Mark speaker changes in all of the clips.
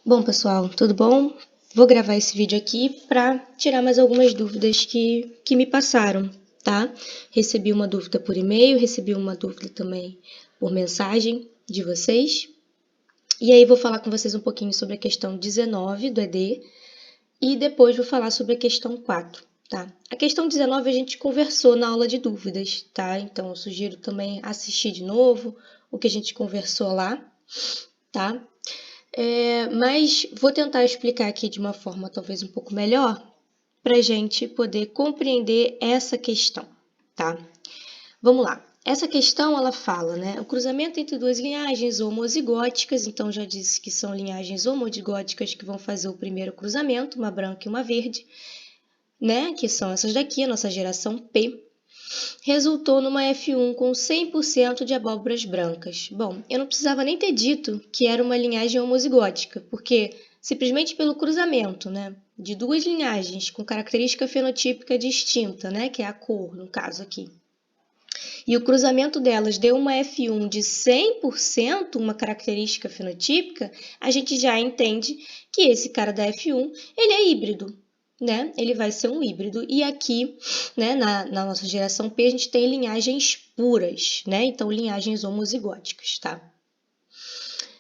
Speaker 1: Bom, pessoal, tudo bom? Vou gravar esse vídeo aqui para tirar mais algumas dúvidas que me passaram, tá? Recebi uma dúvida por e-mail, recebi uma dúvida também por mensagem de vocês. E aí vou falar com vocês um pouquinho sobre a questão 19 do ED e depois vou falar sobre a questão 4, tá? A questão 19 a gente conversou na aula de dúvidas, tá? Então eu sugiro também assistir de novo o que a gente conversou lá, tá? Mas vou tentar explicar aqui de uma forma talvez um pouco melhor para a gente poder compreender essa questão, tá? Vamos lá. Essa questão ela fala, né? O cruzamento entre duas linhagens homozigóticas, então já disse que são linhagens homozigóticas que vão fazer o primeiro cruzamento, uma branca e uma verde, né? Que são essas daqui, a nossa geração P. Resultou numa F1 com 100% de abóboras brancas. Bom, eu não precisava nem ter dito que era uma linhagem homozigótica, porque simplesmente pelo cruzamento, né, de duas linhagens com característica fenotípica distinta, né, que é a cor, no caso aqui, e o cruzamento delas deu uma F1 de 100%, uma característica fenotípica, a gente já entende que esse cara da F1, ele é híbrido, né? Ele vai ser um híbrido. E aqui, né, na nossa geração P, a gente tem linhagens puras, né? Então, linhagens homozigóticas, tá?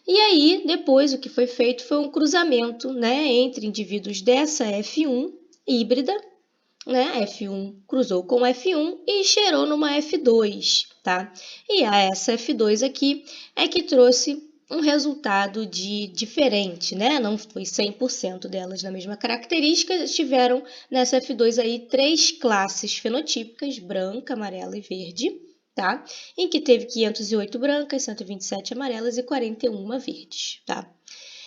Speaker 1: E aí, depois, o que foi feito foi um cruzamento, né, entre indivíduos dessa F1 híbrida, né? F1 cruzou com F1 e cheirou numa F2, tá? E essa F2 aqui é que trouxe um resultado diferente, né? Não foi 100% delas na mesma característica, tiveram nessa F2 aí 3 classes fenotípicas, branca, amarela e verde, tá? Em que teve 508 brancas, 127 amarelas e 41 verdes, tá?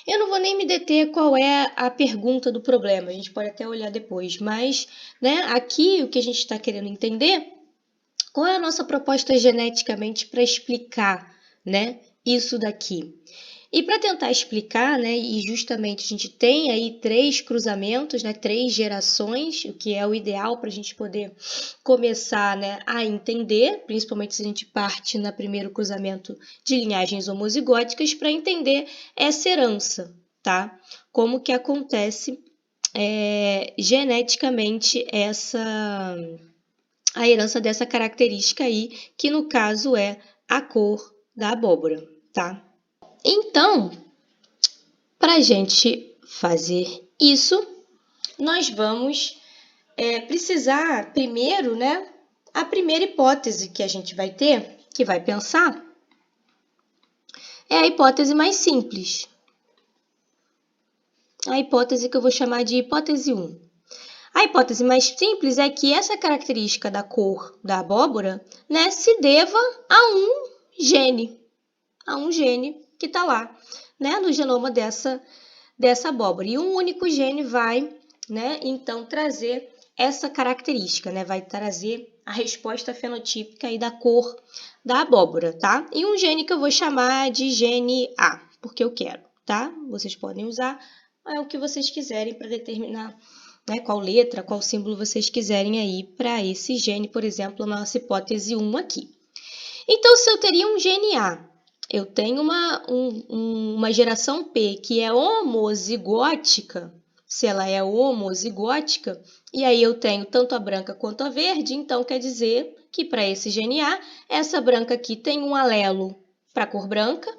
Speaker 1: Eu não vou nem me deter qual é a pergunta do problema, a gente pode até olhar depois, mas, né, aqui o que a gente está querendo entender, qual é a nossa proposta geneticamente para explicar, né, isso daqui. E para tentar explicar, né, e justamente a gente tem aí 3 cruzamentos, né, 3 gerações, o que é o ideal para a gente poder começar, né, a entender, principalmente se a gente parte no primeiro cruzamento de linhagens homozigóticas, para entender essa herança, tá? Como que acontece geneticamente a herança dessa característica aí, que no caso é a cor da abóbora, tá? Então, para a gente fazer isso, nós vamos precisar primeiro, né? A primeira hipótese que a gente vai ter, que vai pensar, é a hipótese mais simples. A hipótese que eu vou chamar de hipótese 1. A hipótese mais simples é que essa característica da cor da abóbora, né, se deva a um gene que está lá, né, no genoma dessa abóbora. E um único gene vai, né, então trazer essa característica, né, vai trazer a resposta fenotípica aí da cor da abóbora, tá? E um gene que eu vou chamar de gene A, porque eu quero, tá? Vocês podem usar o que vocês quiserem para determinar, né, qual letra, qual símbolo vocês quiserem aí para esse gene, por exemplo, na nossa hipótese 1 aqui. Então, se eu teria um gene A, eu tenho uma geração P que é homozigótica, se ela é homozigótica, e aí eu tenho tanto a branca quanto a verde, então quer dizer que para esse gene A, essa branca aqui tem um alelo para a cor branca,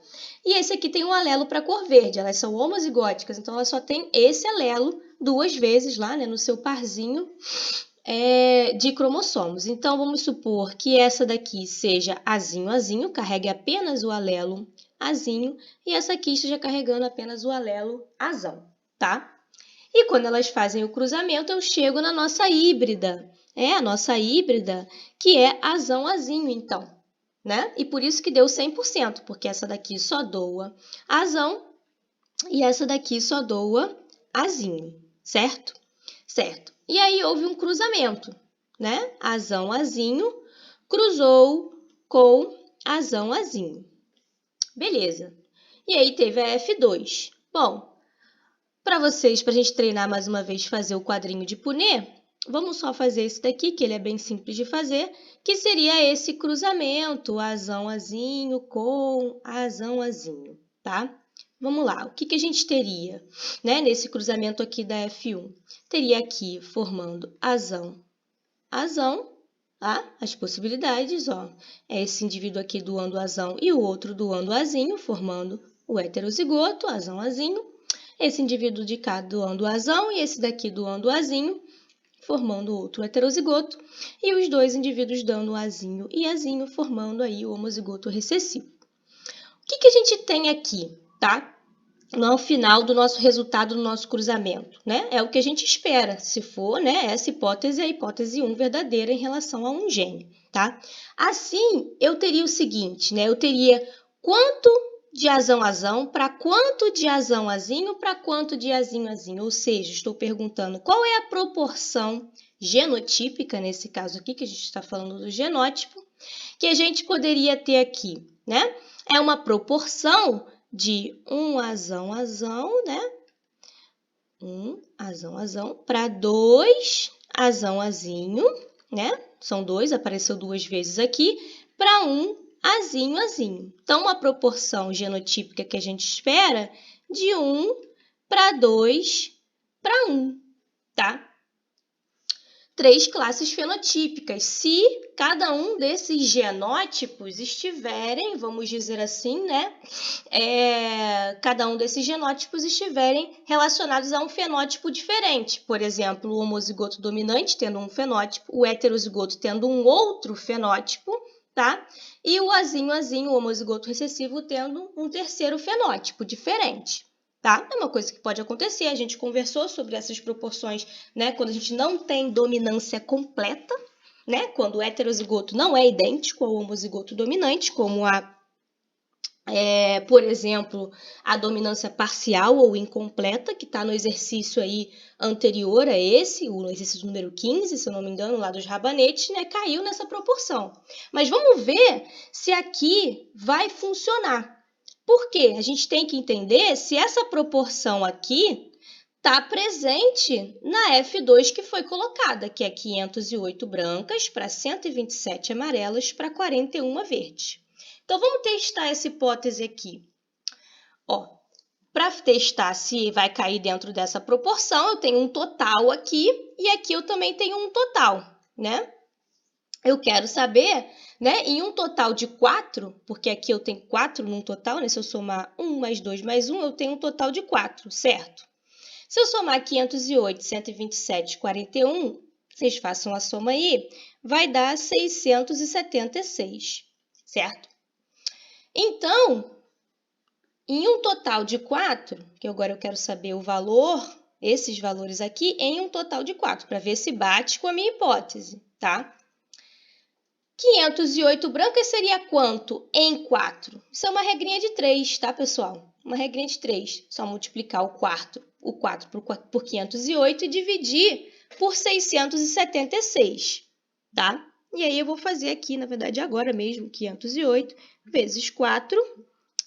Speaker 1: e esse aqui tem um alelo para a cor verde. Elas são homozigóticas, então ela só tem esse alelo 2 vezes lá, né, no seu parzinho de cromossomos. Então, vamos supor que essa daqui seja azinho, carregue apenas o alelo azinho, e essa aqui esteja carregando apenas o alelo azão, tá? E quando elas fazem o cruzamento, eu chego na nossa híbrida. A nossa híbrida, que é azão-azinho, então, né? E por isso que deu 100%, porque essa daqui só doa azão e essa daqui só doa azinho, certo? Certo. E aí houve um cruzamento, né? Azão-azinho cruzou com azão-azinho. Beleza. E aí teve a F2. Bom, para a gente treinar mais uma vez fazer o quadrinho de Punnett, vamos só fazer esse daqui, que ele é bem simples de fazer, que seria esse cruzamento, azão-azinho com azão-azinho, tá? vamos lá, o que a gente teria, né, nesse cruzamento aqui da F1? Teria aqui formando azão, tá? As possibilidades, ó, é esse indivíduo aqui doando azão e o outro doando azinho, formando o heterozigoto, azão, azinho. Esse indivíduo de cá doando azão e esse daqui doando azinho, formando outro heterozigoto. E os dois indivíduos dando azinho e azinho, formando aí o homozigoto recessivo. O que a gente tem aqui, tá? No final do nosso resultado do nosso cruzamento, né? É o que a gente espera, se for, né, essa hipótese é a hipótese 1 verdadeira em relação a um gene, tá? Assim, eu teria o seguinte, né? Eu teria quanto de azão para quanto de azão-azinho para quanto de azinho-azinho, ou seja, estou perguntando qual é a proporção genotípica, nesse caso aqui, que a gente está falando do genótipo, que a gente poderia ter aqui, né? É uma proporção de um azão-azão, né? Um azão-azão para dois azão-azinho, né? São dois, apareceu duas vezes aqui, para um azinho-azinho. Então, uma proporção genotípica que a gente espera de 1 para 2 para 1, tá? 3 classes fenotípicas. Se cada um desses genótipos estiverem, vamos dizer assim, né? Cada um desses genótipos estiverem relacionados a um fenótipo diferente. Por exemplo, o homozigoto dominante tendo um fenótipo, o heterozigoto tendo um outro fenótipo, tá? E o azinho-azinho, o homozigoto recessivo, tendo um terceiro fenótipo diferente. Tá? É uma coisa que pode acontecer, a gente conversou sobre essas proporções, né? Quando a gente não tem dominância completa, né? Quando o heterozigoto não é idêntico ao homozigoto dominante, como por exemplo, a dominância parcial ou incompleta, que está no exercício aí anterior a esse, o exercício número 15, se eu não me engano, lá dos rabanetes, né? Caiu nessa proporção. Mas vamos ver se aqui vai funcionar. Por quê? A gente tem que entender se essa proporção aqui está presente na F2 que foi colocada, que é 508 brancas para 127 amarelas para 41 verdes. Então, vamos testar essa hipótese aqui. Para testar se vai cair dentro dessa proporção, eu tenho um total aqui e aqui eu também tenho um total, né? Eu quero saber, né, em um total de 4, porque aqui eu tenho 4 num total, né? Se eu somar 1 mais 2 mais 1, eu tenho um total de 4, certo? Se eu somar 508, 127, 41, vocês façam a soma aí, vai dar 676, certo? Então, em um total de 4, que agora eu quero saber o valor, esses valores aqui, em um total de 4, para ver se bate com a minha hipótese, tá? 508 brancas seria quanto em 4? Isso é uma regrinha de 3, tá, pessoal? Uma regrinha de 3. Só multiplicar o 4 por 508 e dividir por 676, tá? E aí eu vou fazer aqui, na verdade, agora mesmo, 508 vezes 4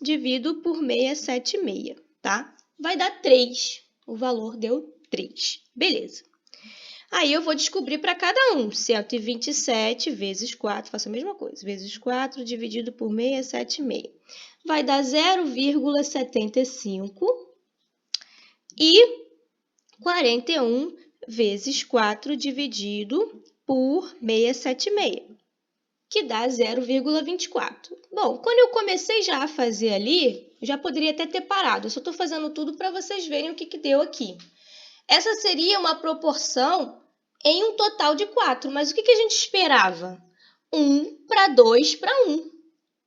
Speaker 1: divido por 676, tá? Vai dar 3. O valor deu 3. Beleza. Aí eu vou descobrir para cada um. 127 vezes 4, faço a mesma coisa. Vezes 4 dividido por 676. Vai dar 0,75 e 41 vezes 4 dividido por 676, que dá 0,24. Bom, quando eu comecei já a fazer ali, já poderia até ter parado. Eu só estou fazendo tudo para vocês verem o que deu aqui. Essa seria uma proporção em um total de 4, mas o que a gente esperava? 1 para 2 para 1,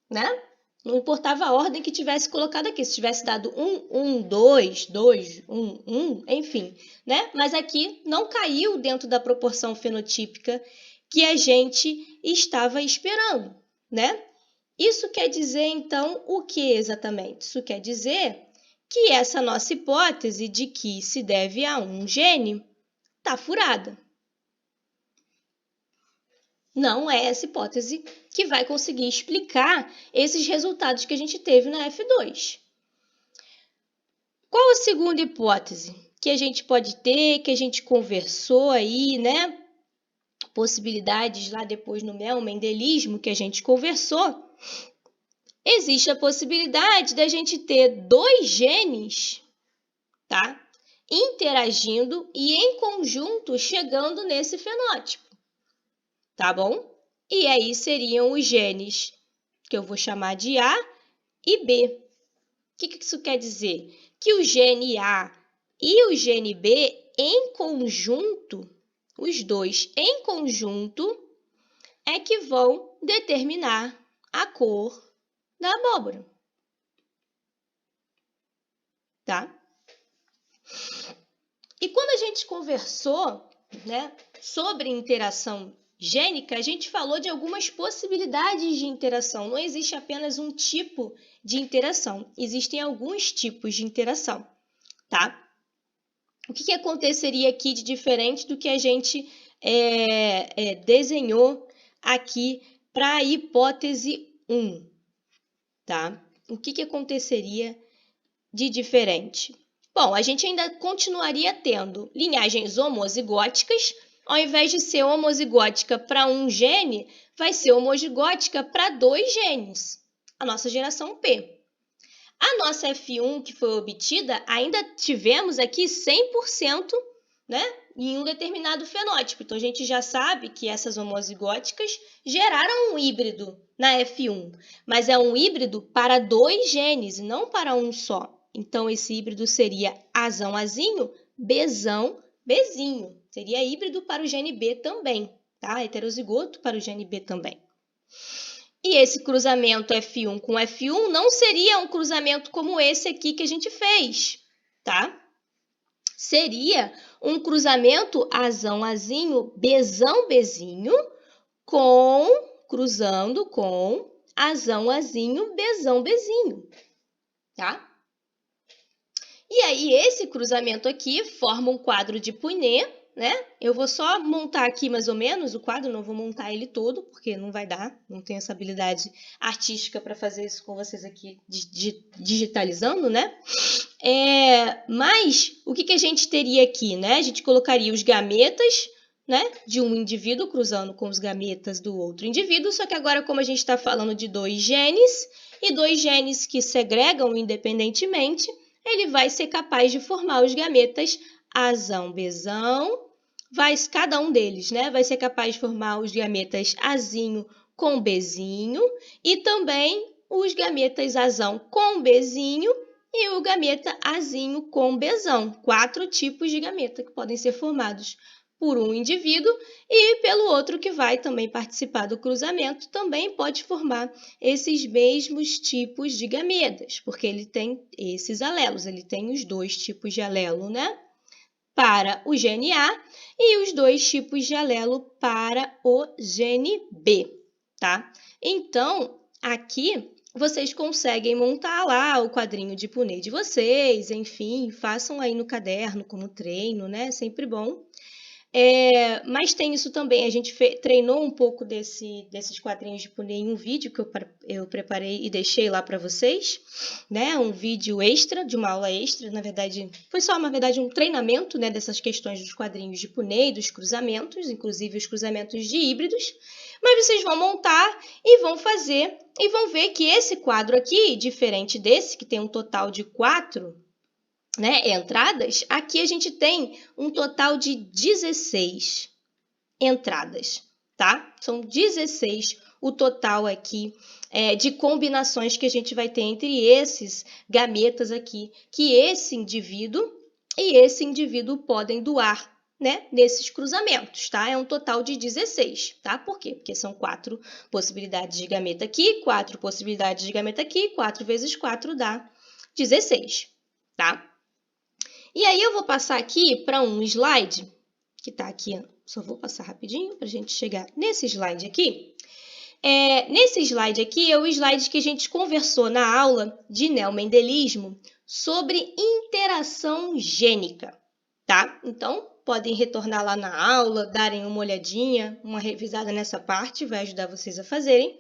Speaker 1: né? Não importava a ordem que tivesse colocado aqui, se tivesse dado 1, 1, 2, 2, 1, 1, enfim, né? Mas aqui não caiu dentro da proporção fenotípica que a gente estava esperando, né? Isso quer dizer, então, o que exatamente? Isso quer dizer que essa nossa hipótese de que se deve a um gene está furada. Não é essa hipótese que vai conseguir explicar esses resultados que a gente teve na F2. Qual a segunda hipótese que a gente pode ter, que a gente conversou aí, né? Possibilidades lá depois no mendelismo que a gente conversou, existe a possibilidade da gente ter dois genes, tá? Interagindo e em conjunto chegando nesse fenótipo, tá bom? E aí seriam os genes que eu vou chamar de A e B. O que isso quer dizer? Que o gene A e o gene B em conjunto, os dois em conjunto, é que vão determinar a cor da abóbora, tá? E quando a gente conversou, né, sobre interação gênica, a gente falou de algumas possibilidades de interação. Não existe apenas um tipo de interação, existem alguns tipos de interação, tá? O que aconteceria aqui de diferente do que a gente desenhou aqui para a hipótese 1, tá? O que aconteceria de diferente? Bom, a gente ainda continuaria tendo linhagens homozigóticas. Ao invés de ser homozigótica para um gene, vai ser homozigótica para dois genes, a nossa geração P. A nossa F1 que foi obtida, ainda tivemos aqui 100%, né, em um determinado fenótipo. Então, a gente já sabe que essas homozigóticas geraram um híbrido na F1, mas é um híbrido para dois genes, não para um só. Então, esse híbrido seria Azão, Azinho, Bzão, Bzinho. Seria híbrido para o gene B também, tá? Heterozigoto para o gene B também. E esse cruzamento F1 com F1 não seria um cruzamento como esse aqui que a gente fez, tá? Seria um cruzamento Azão, Azinho, Bzão, Bzinho, cruzando com Azão, Azinho, Bzão, Bzinho, tá? E aí, esse cruzamento aqui forma um quadro de Punnett, né? Eu vou só montar aqui mais ou menos o quadro, não vou montar ele todo, porque não vai dar, não tenho essa habilidade artística para fazer isso com vocês aqui digitalizando, né? Mas o que a gente teria aqui, né? A gente colocaria os gametas, né, de um indivíduo cruzando com os gametas do outro indivíduo, só que agora, como a gente está falando de dois genes, e dois genes que segregam independentemente, ele vai ser capaz de formar os gametas Azão, Bzão, cada um deles, né, vai ser capaz de formar os gametas Azinho com Bzinho e também os gametas Azão com Bzinho e o gameta Azinho com Bzão. 4 tipos de gameta que podem ser formados por um indivíduo e pelo outro que vai também participar do cruzamento, também pode formar esses mesmos tipos de gametas, porque ele tem esses alelos, ele tem os dois tipos de alelo, né? Para o gene A e os dois tipos de alelo para o gene B, tá? Então, aqui vocês conseguem montar lá o quadrinho de Punnett de vocês, enfim, façam aí no caderno como treino, né? Sempre bom. Mas tem isso também, a gente treinou um pouco desses quadrinhos de Punnett em um vídeo que eu preparei e deixei lá para vocês, né? Um vídeo extra, de uma aula extra, na verdade, foi só, na verdade, um treinamento, né, dessas questões dos quadrinhos de Punnett, dos cruzamentos, inclusive os cruzamentos de híbridos, mas vocês vão montar e vão fazer, e vão ver que esse quadro aqui, diferente desse, que tem um total de 4, né, entradas, aqui a gente tem um total de 16 entradas, tá? São 16 o total aqui de combinações que a gente vai ter entre esses gametas aqui, que esse indivíduo e esse indivíduo podem doar, né, nesses cruzamentos, tá? É um total de 16, tá? Por quê? Porque são 4 possibilidades de gameta aqui, 4 possibilidades de gameta aqui, 4 vezes 4 dá 16, tá? E aí eu vou passar aqui para um slide, que está aqui, só vou passar rapidinho para a gente chegar nesse slide aqui. Nesse slide aqui é o slide que a gente conversou na aula de neomendelismo sobre interação gênica, tá? Então, podem retornar lá na aula, darem uma olhadinha, uma revisada nessa parte, vai ajudar vocês a fazerem.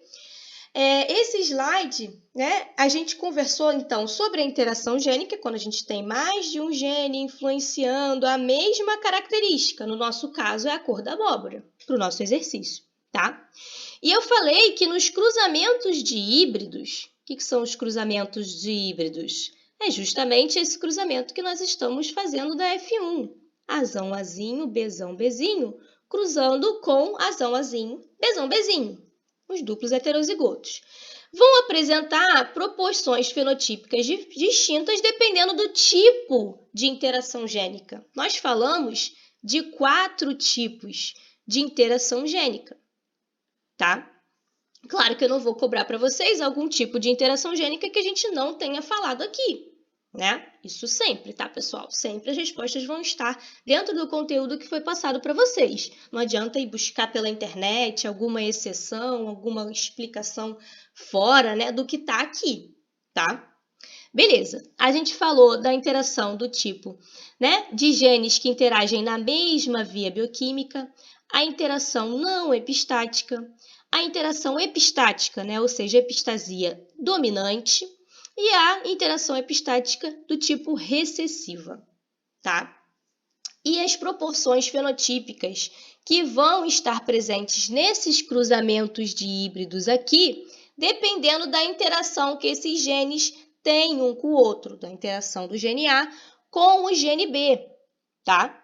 Speaker 1: Esse slide, né, a gente conversou, então, sobre a interação gênica, quando a gente tem mais de um gene influenciando a mesma característica. No nosso caso, é a cor da abóbora, para o nosso exercício, tá? E eu falei que nos cruzamentos de híbridos, que são os cruzamentos de híbridos? É justamente esse cruzamento que nós estamos fazendo da F1. Azão, Azinho, Bzão, Bzinho, cruzando com Azão, Azinho, Bzão, Bzinho. Os duplos heterozigotos vão apresentar proporções fenotípicas distintas dependendo do tipo de interação gênica. Nós falamos de 4 tipos de interação gênica, tá? Claro que eu não vou cobrar para vocês algum tipo de interação gênica que a gente não tenha falado aqui, né? Isso sempre, tá, pessoal? Sempre as respostas vão estar dentro do conteúdo que foi passado para vocês. Não adianta ir buscar pela internet alguma exceção, alguma explicação fora, né, do que está aqui, tá? Beleza, a gente falou da interação do tipo, né, de genes que interagem na mesma via bioquímica, a interação não epistática, a interação epistática, né, ou seja, epistasia dominante, e a interação epistática do tipo recessiva, tá? E as proporções fenotípicas que vão estar presentes nesses cruzamentos de híbridos aqui, dependendo da interação que esses genes têm um com o outro, da interação do gene A com o gene B, tá?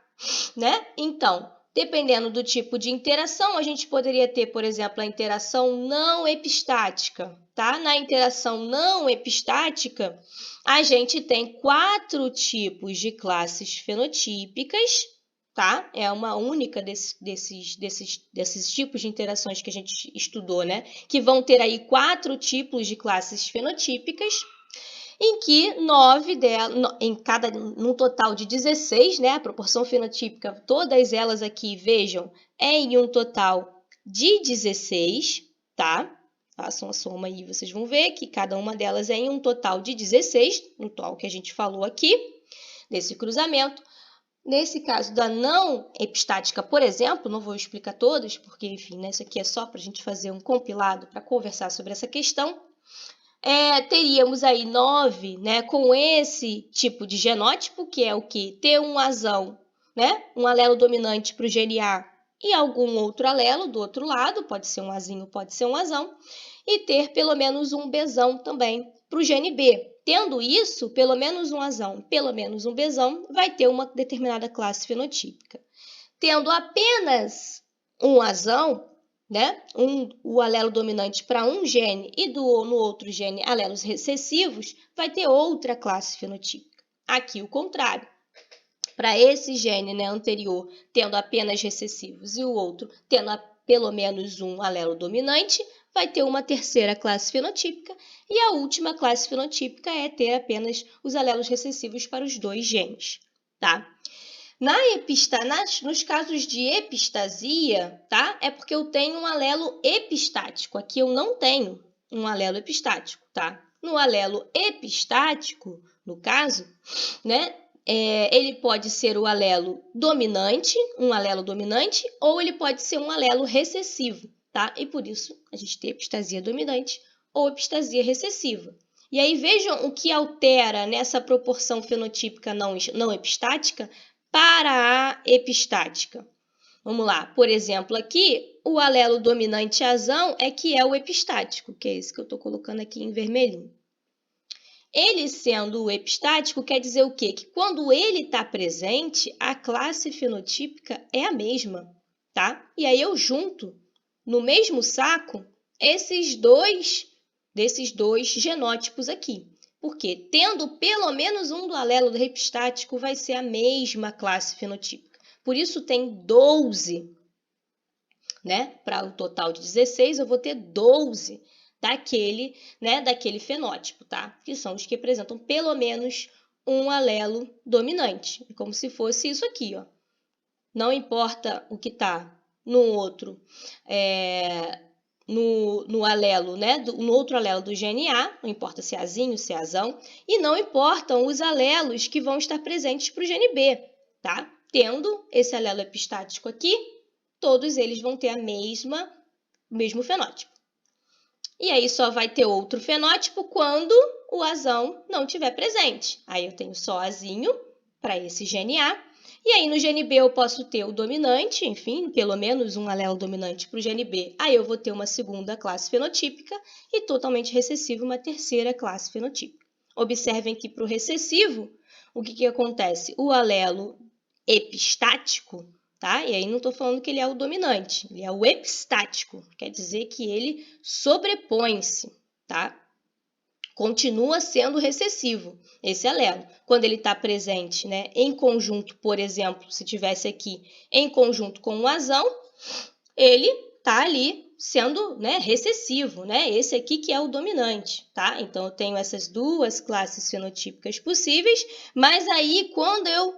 Speaker 1: Né? Então, dependendo do tipo de interação, a gente poderia ter, por exemplo, a interação não epistática, tá? Na interação não epistática, a gente tem 4 tipos de classes fenotípicas, tá? É uma única desses tipos de interações que a gente estudou, né? Que vão ter aí 4 tipos de classes fenotípicas, em que 9 delas, num total de 16, né? A proporção fenotípica, todas elas aqui, vejam, é em um total de 16, tá? Façam a soma aí, vocês vão ver que cada uma delas é em um total de 16, no total que a gente falou aqui, desse cruzamento. Nesse caso da não epistática, por exemplo, não vou explicar todos, porque, enfim, né, isso aqui é só para a gente fazer um compilado para conversar sobre essa questão. Teríamos aí 9, né, com esse tipo de genótipo, que é o que? Ter um azão, né, um alelo dominante para o gene A e algum outro alelo do outro lado, pode ser um azinho, pode ser um azão, e ter pelo menos um Bzão também para o gene B. Tendo isso, pelo menos um azão, pelo menos um Bzão, vai ter uma determinada classe fenotípica. Tendo apenas um azão, né, o alelo dominante para um gene e no outro gene alelos recessivos, vai ter outra classe fenotípica. Aqui o contrário. Para esse gene, né, anterior tendo apenas recessivos e o outro tendo pelo menos um alelo dominante, vai ter uma terceira classe fenotípica, e a última classe fenotípica é ter apenas os alelos recessivos para os 2 genes, tá? Nos casos de epistasia, tá? É porque eu tenho um alelo epistático. Aqui eu não tenho um alelo epistático, tá? No alelo epistático, no caso, né? Ele pode ser o alelo dominante, um alelo dominante, ou ele pode ser um alelo recessivo, tá? E por isso a gente tem epistasia dominante ou epistasia recessiva. E aí vejam o que altera nessa proporção fenotípica não epistática para a epistática. Vamos lá, por exemplo, aqui o alelo dominante azão é que é o epistático, que é esse que eu estou colocando aqui em vermelhinho. Ele sendo o epistático quer dizer o quê? Que quando ele está presente, a classe fenotípica é a mesma, tá? E aí eu junto no mesmo saco desses dois genótipos aqui. Porque tendo pelo menos um do alelo do epistático vai ser a mesma classe fenotípica. Por isso tem 12, né? Para o total de 16, eu vou ter 12 daquele fenótipo, tá? Que são os que apresentam pelo menos um alelo dominante. É como se fosse isso aqui, ó. Não importa o que está no outro, no alelo, né? No outro alelo do gene A, não importa se é azinho, se é azão, e não importam os alelos que vão estar presentes para o gene B, tá? Tendo esse alelo epistático aqui, todos eles vão ter o mesmo fenótipo. E aí só vai ter outro fenótipo quando o azão não estiver presente. Aí eu tenho só azinho para esse gene A E aí, no gene B, eu posso ter o dominante, enfim, pelo menos um alelo dominante para o gene B. Aí eu vou ter uma segunda classe fenotípica e totalmente recessiva, uma terceira classe fenotípica. Observem que para o recessivo, o que acontece? O alelo epistático, tá? E aí não estou falando que ele é o dominante, ele é o epistático, quer dizer que ele sobrepõe-se, tá? Continua sendo recessivo, esse alelo. Quando ele está presente, né, em conjunto, por exemplo, se tivesse aqui em conjunto com o azão, ele está ali sendo, né, recessivo, né? Esse aqui que é o dominante, tá? Então, eu tenho essas duas classes fenotípicas possíveis, mas aí, quando eu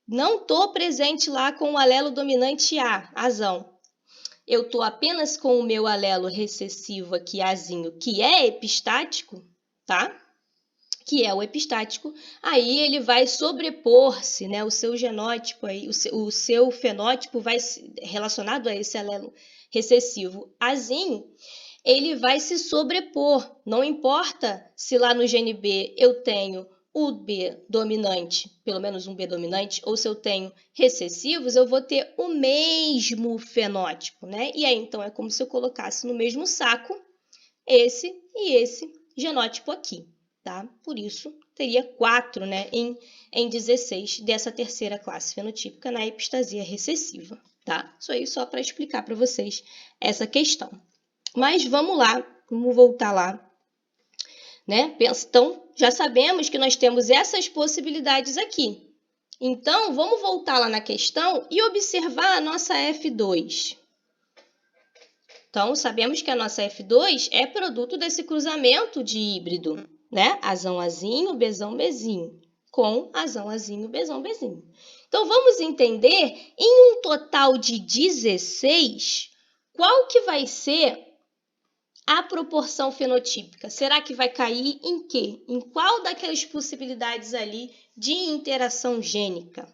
Speaker 1: não estou presente lá com o alelo dominante A, azão, eu estou apenas com o meu alelo recessivo aqui, azinho, que é epistático, tá? Que é o epistático, aí ele vai sobrepor-se, né? O seu genótipo, aí, o seu fenótipo vai relacionado a esse alelo recessivo azinho, ele vai se sobrepor. Não importa se lá no gene B eu tenho o B dominante, pelo menos um B dominante, ou se eu tenho recessivos, eu vou ter o mesmo fenótipo, né? E aí, então, é como se eu colocasse no mesmo saco esse e esse genótipo aqui. Tá? Por isso, teria 4, né, em 16 dessa terceira classe fenotípica na epistasia recessiva. Tá? Isso aí só para explicar para vocês essa questão. Mas vamos lá, vamos voltar lá. Né? Então, já sabemos que nós temos essas possibilidades aqui. Então, vamos voltar lá na questão e observar a nossa F2. Então, sabemos que a nossa F2 é produto desse cruzamento de híbrido, né? Azão, azinho, Bzão, Bzinho, com azão, azinho, Bzão, Bzinho. Então, vamos entender, em um total de 16, qual que vai ser a proporção fenotípica? Será que vai cair em quê? Em qual daquelas possibilidades ali de interação gênica,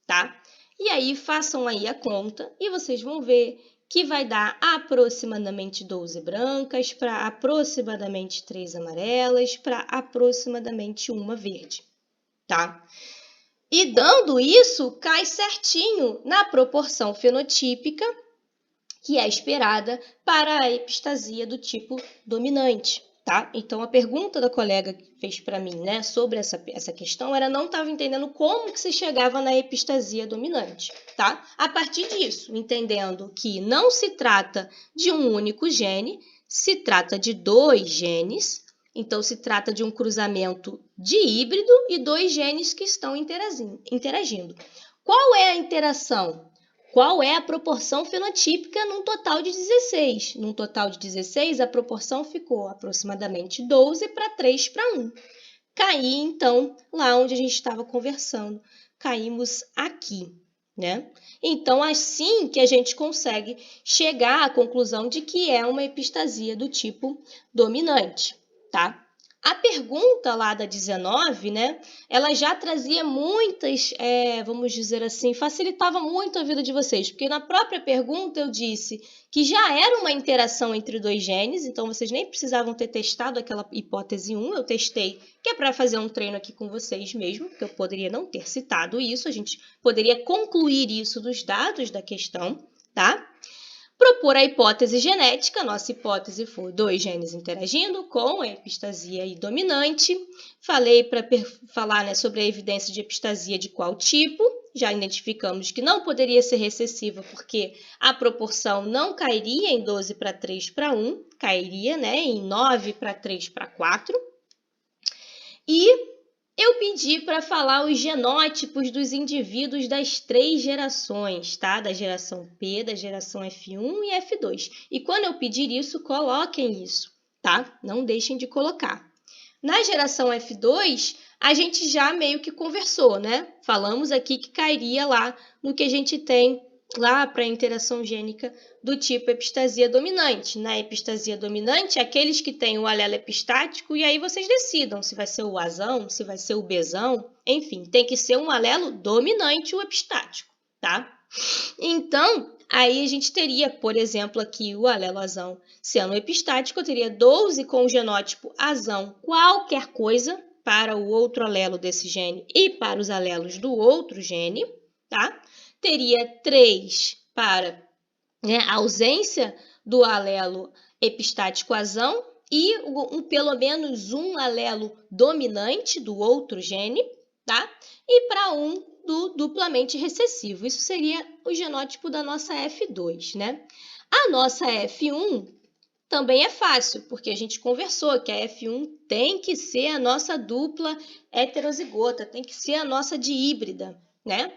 Speaker 1: tá? E aí, façam aí a conta e vocês vão ver que vai dar aproximadamente 12 brancas para aproximadamente 3 amarelas para aproximadamente uma verde, tá? E dando isso, cai certinho na proporção fenotípica que é esperada para a epistasia do tipo dominante, tá? Então, a pergunta da colega que fez para mim, né, sobre essa questão, ela não estava entendendo como que se chegava na epistasia dominante, tá? A partir disso, entendendo que não se trata de um único gene, se trata de 2 genes, então se trata de um cruzamento de híbrido e 2 genes que estão interagindo. Qual é a interação? Qual é a proporção fenotípica num total de 16? Num total de 16, a proporção ficou aproximadamente 12 para 3 para 1. Caí, então, lá onde a gente estava conversando. Caímos aqui, né? Então, assim que a gente consegue chegar à conclusão de que é uma epistasia do tipo dominante, tá? A pergunta lá da 19, né, ela já trazia muitas, vamos dizer assim, facilitava muito a vida de vocês, porque na própria pergunta eu disse que já era uma interação entre 2 genes, então vocês nem precisavam ter testado aquela hipótese 1, eu testei, que é para fazer um treino aqui com vocês mesmo, porque eu poderia não ter citado isso, a gente poderia concluir isso dos dados da questão, tá? Propor a hipótese genética, nossa hipótese foi 2 genes interagindo com a epistasia e dominante. Falei para falar, né, sobre a evidência de epistasia de qual tipo. Já identificamos que não poderia ser recessiva porque a proporção não cairia em 12 para 3 para 1, cairia, né, em 9 para 3 para 4. E eu pedi para falar os genótipos dos indivíduos das 3 gerações, tá? Da geração P, da geração F1 e F2. E quando eu pedir isso, coloquem isso, tá? Não deixem de colocar. Na geração F2, a gente já meio que conversou, né? Falamos aqui que cairia lá no que a gente tem lá para a interação gênica do tipo epistasia dominante. Na epistasia dominante, aqueles que têm o alelo epistático, e aí vocês decidam se vai ser o azão, se vai ser o bezão, enfim, tem que ser um alelo dominante o epistático, tá? Então, aí a gente teria, por exemplo, aqui o alelo azão sendo epistático, eu teria 12 com o genótipo azão qualquer coisa para o outro alelo desse gene e para os alelos do outro gene, tá? Teria 3 para, né, a ausência do alelo epistático azão e pelo menos um alelo dominante do outro gene, tá? E para um do duplamente recessivo. Isso seria o genótipo da nossa F2, né? A nossa F1 também é fácil, porque a gente conversou que a F1 tem que ser a nossa dupla heterozigota, tem que ser a nossa dihíbrida, né?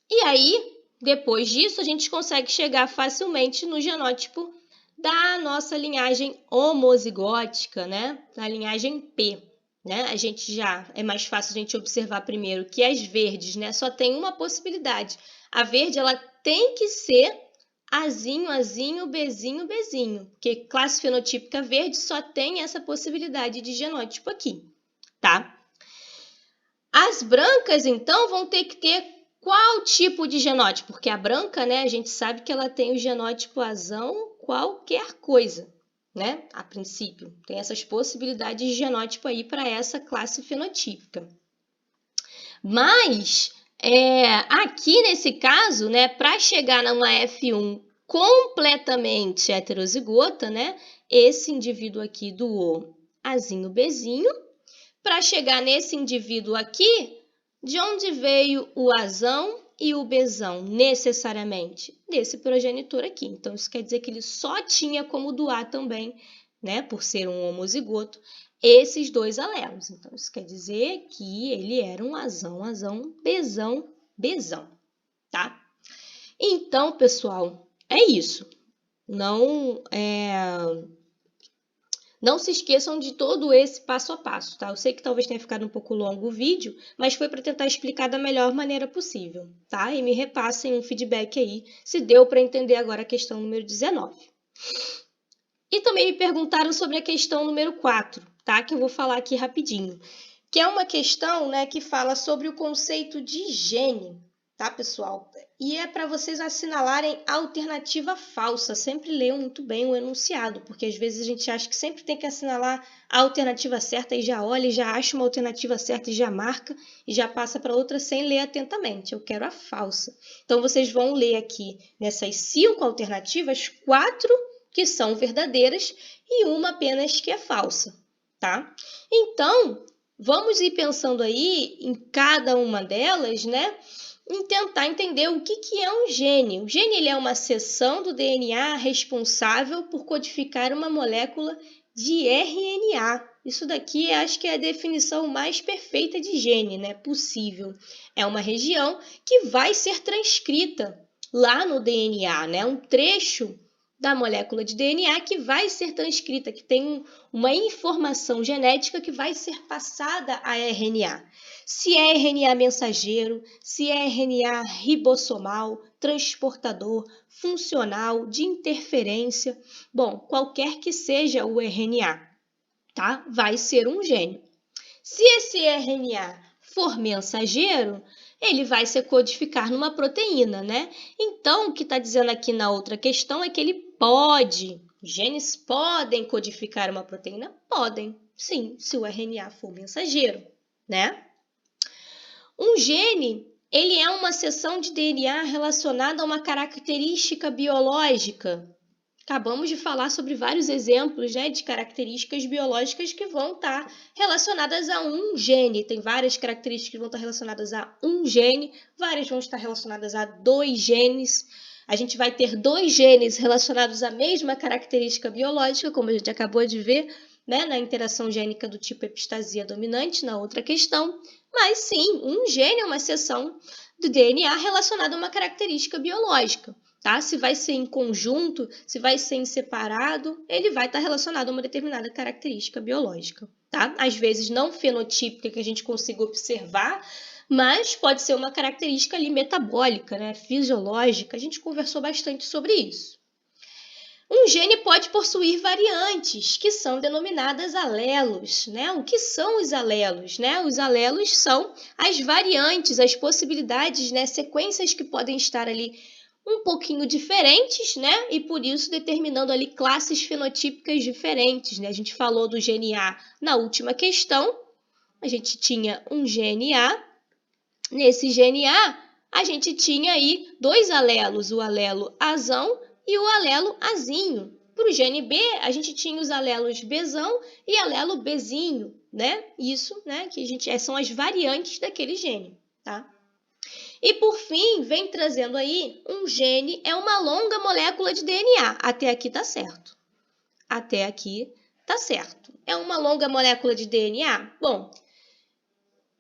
Speaker 1: E aí, depois disso, a gente consegue chegar facilmente no genótipo da nossa linhagem homozigótica, né? Da linhagem P, né? A gente já é mais fácil a gente observar primeiro que as verdes, né, só tem uma possibilidade. A verde ela tem que ser Azinho, Azinho, Bzinho, Bzinho, porque classe fenotípica verde só tem essa possibilidade de genótipo aqui, tá? As brancas, então, vão ter que ter qual tipo de genótipo? Porque a branca, né, a gente sabe que ela tem o genótipo azão qualquer coisa, né? A princípio, tem essas possibilidades de genótipo aí para essa classe fenotípica. Mas, aqui nesse caso, né, para chegar numa F1 completamente heterozigota, né, esse indivíduo aqui do O, Azinho, Bzinho, para chegar nesse indivíduo aqui, de onde veio o azão e o bezão, necessariamente? Desse progenitor aqui. Então, isso quer dizer que ele só tinha como doar também, né, por ser um homozigoto, esses dois alelos. Então, isso quer dizer que ele era um azão, azão, bezão, bezão, tá? Então, pessoal, é isso. Não se esqueçam de todo esse passo a passo, tá? Eu sei que talvez tenha ficado um pouco longo o vídeo, mas foi para tentar explicar da melhor maneira possível, tá? E me repassem um feedback aí, se deu para entender agora a questão número 19. E também me perguntaram sobre a questão número 4, tá? Que eu vou falar aqui rapidinho. Que é uma questão, né, que fala sobre o conceito de gene, tá, pessoal? E é para vocês assinalarem a alternativa falsa. Sempre leiam muito bem o enunciado, porque às vezes a gente acha que sempre tem que assinalar a alternativa certa e já olha, e já acha uma alternativa certa e já marca, e já passa para outra sem ler atentamente. Eu quero a falsa. Então, vocês vão ler aqui nessas 5 alternativas, 4 que são verdadeiras e uma apenas que é falsa, tá? Então, vamos ir pensando aí em cada uma delas, né? Em tentar entender o que é um gene. O gene ele é uma seção do DNA responsável por codificar uma molécula de RNA. Isso daqui acho que é a definição mais perfeita de gene, né? Possível. É uma região que vai ser transcrita lá no DNA, né? Um trecho da molécula de DNA que vai ser transcrita, que tem uma informação genética que vai ser passada a RNA. Se é RNA mensageiro, se é RNA ribossomal, transportador, funcional, de interferência, bom, qualquer que seja o RNA, tá? Vai ser um gene. Se esse RNA for mensageiro, ele vai se codificar numa proteína, né? Então, o que está dizendo aqui na outra questão é que ele pode, genes podem codificar uma proteína? Podem, sim, se o RNA for mensageiro, né? Um gene, ele é uma seção de DNA relacionada a uma característica biológica. Acabamos de falar sobre vários exemplos, né, de características biológicas que vão estar relacionadas a um gene. Tem várias características que vão estar relacionadas a um gene, várias vão estar relacionadas a 2 genes. A gente vai ter 2 genes relacionados à mesma característica biológica, como a gente acabou de ver, né, na interação gênica do tipo epistasia dominante, na outra questão. Mas sim, um gene é uma seção do DNA relacionada a uma característica biológica. Tá? Se vai ser em conjunto, se vai ser em separado, ele vai estar relacionado a uma determinada característica biológica. Tá? Às vezes não fenotípica que a gente consiga observar, mas pode ser uma característica ali metabólica, né? Fisiológica. A gente conversou bastante sobre isso. Um gene pode possuir variantes, que são denominadas alelos, né? O que são os alelos, né? Os alelos são as variantes, as possibilidades, né? Sequências que podem estar ali um pouquinho diferentes, né? E por isso determinando ali classes fenotípicas diferentes, né? A gente falou do gene A na última questão, a gente tinha um gene A. Nesse gene A, a gente tinha aí dois alelos, o alelo Azão e o alelo Azinho. Para o gene B, a gente tinha os alelos Bzão e alelo Bzinho, né? Isso, né, que são as variantes daquele gene, tá? E por fim, vem trazendo aí um gene, é uma longa molécula de DNA. Até aqui tá certo. Até aqui tá certo. É uma longa molécula de DNA? Bom,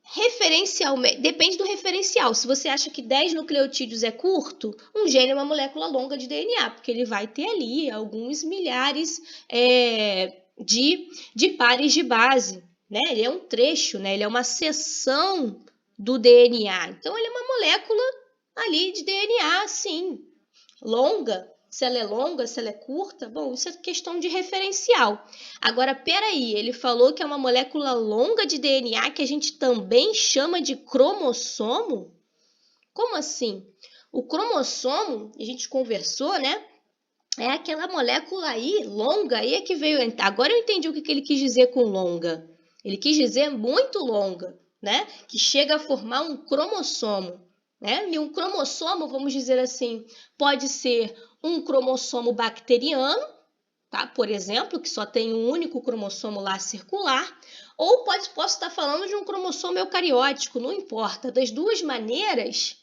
Speaker 1: referencialmente, depende do referencial. Se você acha que 10 nucleotídeos é curto, um gene é uma molécula longa de DNA, porque ele vai ter ali alguns milhares de pares de base, né? Ele é um trecho, né? Ele é uma seção do DNA. Então, ele é uma molécula ali de DNA, sim, longa. Se ela é longa, se ela é curta, bom, isso é questão de referencial. Agora, peraí, ele falou que é uma molécula longa de DNA que a gente também chama de cromossomo? Como assim? O cromossomo, a gente conversou, né? É aquela molécula aí, longa, aí é que veio. Agora eu entendi o que ele quis dizer com longa. Ele quis dizer muito longa, né? Que chega a formar um cromossomo, né? E um cromossomo, vamos dizer assim, pode ser um cromossomo bacteriano, tá? Por exemplo, que só tem um único cromossomo lá circular, ou posso estar falando de um cromossomo eucariótico, não importa. Das duas maneiras,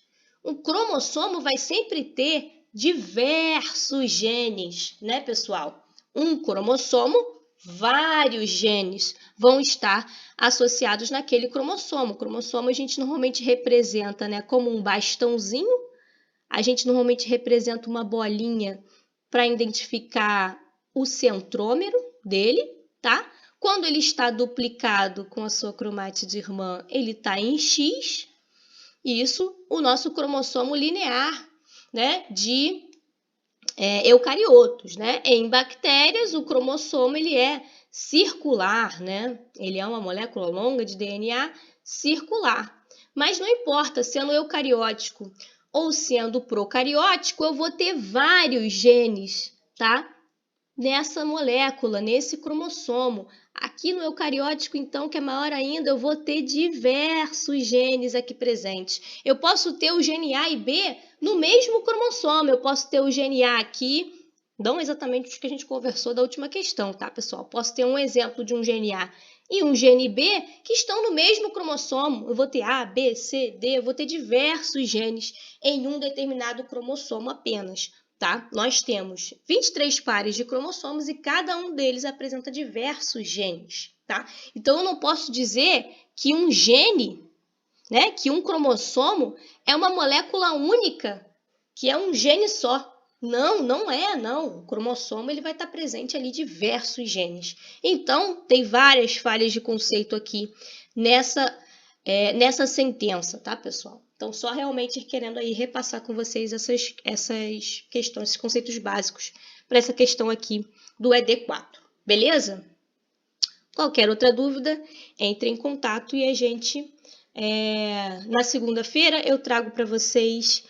Speaker 1: um cromossomo vai sempre ter diversos genes, né, pessoal? Um cromossomo, vários genes vão estar associados naquele cromossomo. O cromossomo a gente normalmente representa, né, como um bastãozinho. A gente normalmente representa uma bolinha para identificar o centrômero dele, tá? Quando ele está duplicado com a sua cromátide irmã, ele está em X. Isso, o nosso cromossomo linear, né, de eucariotos, né? Em bactérias, o cromossomo ele é circular, né? Ele é uma molécula longa de DNA circular. Mas não importa, sendo eucariótico ou sendo procariótico, eu vou ter vários genes, tá? Nessa molécula, nesse cromossomo. Aqui no eucariótico, então, que é maior ainda, eu vou ter diversos genes aqui presentes. Eu posso ter o gene A e B no mesmo cromossomo. Eu posso ter o gene A aqui, não exatamente o que a gente conversou da última questão, tá, pessoal? Posso ter um exemplo de um gene A e um gene B que estão no mesmo cromossomo. Eu vou ter A, B, C, D, eu vou ter diversos genes em um determinado cromossomo apenas. Tá? Nós temos 23 pares de cromossomos e cada um deles apresenta diversos genes. Tá? Então, eu não posso dizer que um gene, né, que um cromossomo é uma molécula única, que é um gene só. Não, não é, não. O cromossomo ele vai estar presente ali diversos genes. Então, tem várias falhas de conceito aqui nessa sentença, tá, pessoal? Então, só realmente querendo aí repassar com vocês essas questões, esses conceitos básicos para essa questão aqui do ED4, beleza? Qualquer outra dúvida, entre em contato e a gente, na segunda-feira, eu trago para vocês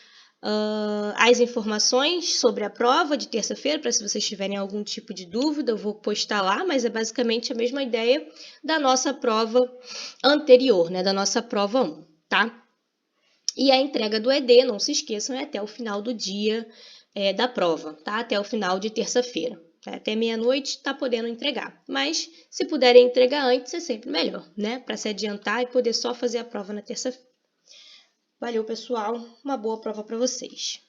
Speaker 1: as informações sobre a prova de terça-feira, para se vocês tiverem algum tipo de dúvida, eu vou postar lá, mas é basicamente a mesma ideia da nossa prova anterior, né, da nossa prova 1, tá? E a entrega do ED, não se esqueçam, é até o final do dia da prova, tá? Até o final de terça-feira. Até meia-noite está podendo entregar. Mas se puderem entregar antes, é sempre melhor, né? Para se adiantar e poder só fazer a prova na terça-feira. Valeu, pessoal. Uma boa prova para vocês.